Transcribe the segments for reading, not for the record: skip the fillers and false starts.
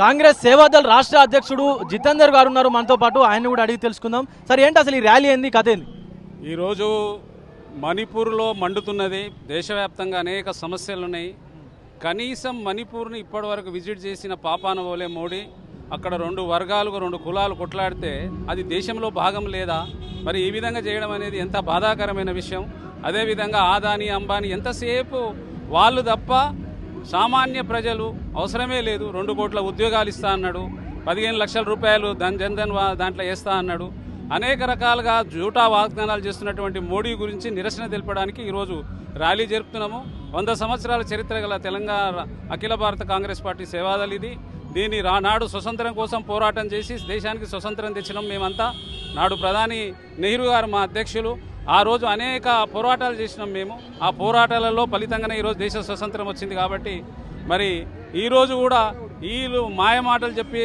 కాంగ్రెస్ సేవాదల్ రాష్ట్ర అధ్యక్షుడు జితేందర్ గారు ఉన్నారు మనతో పాటు, ఆయన కూడా అడిగి తెలుసుకుందాం. సార్ ఏంటి అసలు ఈ ర్యాలీ ఏంది, కథ ఏంది? ఈరోజు మణిపూర్లో మండుతున్నది. దేశవ్యాప్తంగా అనేక సమస్యలు ఉన్నాయి. కనీసం మణిపూర్ని ఇప్పటివరకు విజిట్ చేసిన పాపాన పోలే మోడీ. అక్కడ రెండు వర్గాలకు రెండు కులాలు కొట్లాడితే అది దేశంలో భాగం లేదా? మరి ఈ విధంగా చేయడం అనేది ఎంత బాధాకరమైన విషయం. అదేవిధంగా ఆదాని అంబానీ ఎంతసేపు వాళ్ళు తప్ప సామాన్య ప్రజలు అవసరమే లేదు. 2 కోట్ల ఉద్యోగాలు ఇస్తా అన్నాడు, 15 లక్షల రూపాయలు జన్ధన్ దాంట్లో వేస్తా అన్నాడు. అనేక రకాలుగా జూటా వాగ్దానాలు చేస్తున్నటువంటి మోడీ గురించి నిరసన తెలపడానికి ఈరోజు ర్యాలీ జరుపుతున్నాము. 100 సంవత్సరాల చరిత్ర గల తెలంగాణ అఖిల భారత కాంగ్రెస్ పార్టీ సేవాదల్ ఇది. దీన్ని నాడు స్వతంత్రం కోసం పోరాటం చేసి దేశానికి స్వతంత్రం తెచ్చినాం మేమంతా. నాడు ప్రధాని నెహ్రూ గారు మా అధ్యక్షులు. ఆ రోజు అనేక పోరాటాలు చేసినాం మేము. ఆ పోరాటాలలో ఫలితంగానే ఈరోజు దేశ స్వతంత్రం వచ్చింది. కాబట్టి మరి ఈరోజు కూడా వీళ్ళు మాయమాటలు చెప్పి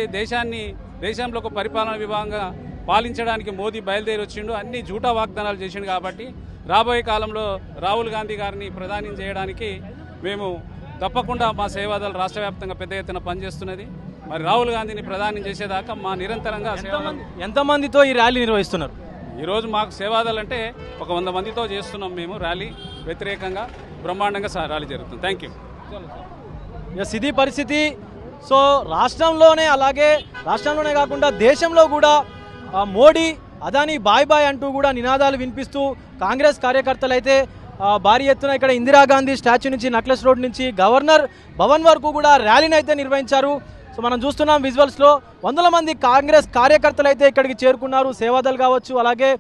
దేశంలో ఒక పరిపాలన విభాగంగా పాలించడానికి మోదీ బయలుదేరి వచ్చిండు. అన్ని జూటా వాగ్దానాలు చేసిండు. కాబట్టి రాబోయే కాలంలో రాహుల్ గాంధీ గారిని ప్రధాని చేయడానికి మేము తప్పకుండా మా సేవాదల్ రాష్ట్ర వ్యాప్తంగా పెద్ద ఎత్తున పనిచేస్తున్నది. మరి రాహుల్ గాంధీని ప్రధాని చేసేదాకా మా నిరంతరంగా ఎంతమందితో ఈ ర్యాలీ నిర్వహిస్తున్నారు? ఈరోజు మాకు సేవాదల్ అంటే ఒక 100 మందితో చేస్తున్నాం మేము ర్యాలీ. వ్యతిరేకంగా బ్రహ్మాండంగా ర్యాలీ జరుగుతుంది. Thank you. ఎస్, ఇది పరిస్థితి. సో రాష్ట్రంలోనే కాకుండా దేశంలో కూడా మోడీ అదాని బాయ్ బాయ్ అంటూ కూడా నినాదాలు వినిపిస్తూ కాంగ్రెస్ కార్యకర్తలు అయితే భారీ ఎత్తున ఇక్కడ ఇందిరాగాంధీ స్టాచ్యూ నుంచి నక్లెస్ రోడ్ నుంచి గవర్నర్ భవన్ వరకు కూడా ర్యాలీని అయితే నిర్వహించారు. సో మనం చూస్తున్నాం విజువల్స్లో వందల మంది కాంగ్రెస్ కార్యకర్తలు అయితే ఇక్కడికి చేరుకున్నారు. సేవాదల్ కావచ్చు, అలాగే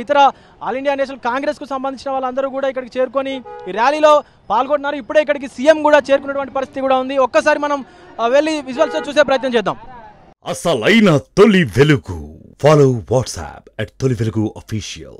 ఇతర ఆల్ ఇండియా నేషనల్ కాంగ్రెస్కు సంబంధించిన వాళ్ళందరూ కూడా ఇక్కడికి చేరుకొని ఈ ర్యాలీలో పాల్గొంటున్నారు. ఇప్పుడే ఇక్కడికి సీఎం కూడా చేరుకున్నటువంటి పరిస్థితి కూడా ఉంది. ఒక్కసారి మనం వెళ్ళి విజువల్స్ చూసే ప్రయత్నం చేద్దాం. అసలైన తొలి వెలుగు. ఫాలో వాట్సాప్ @తొలి వెలుగు అఫీషియల్.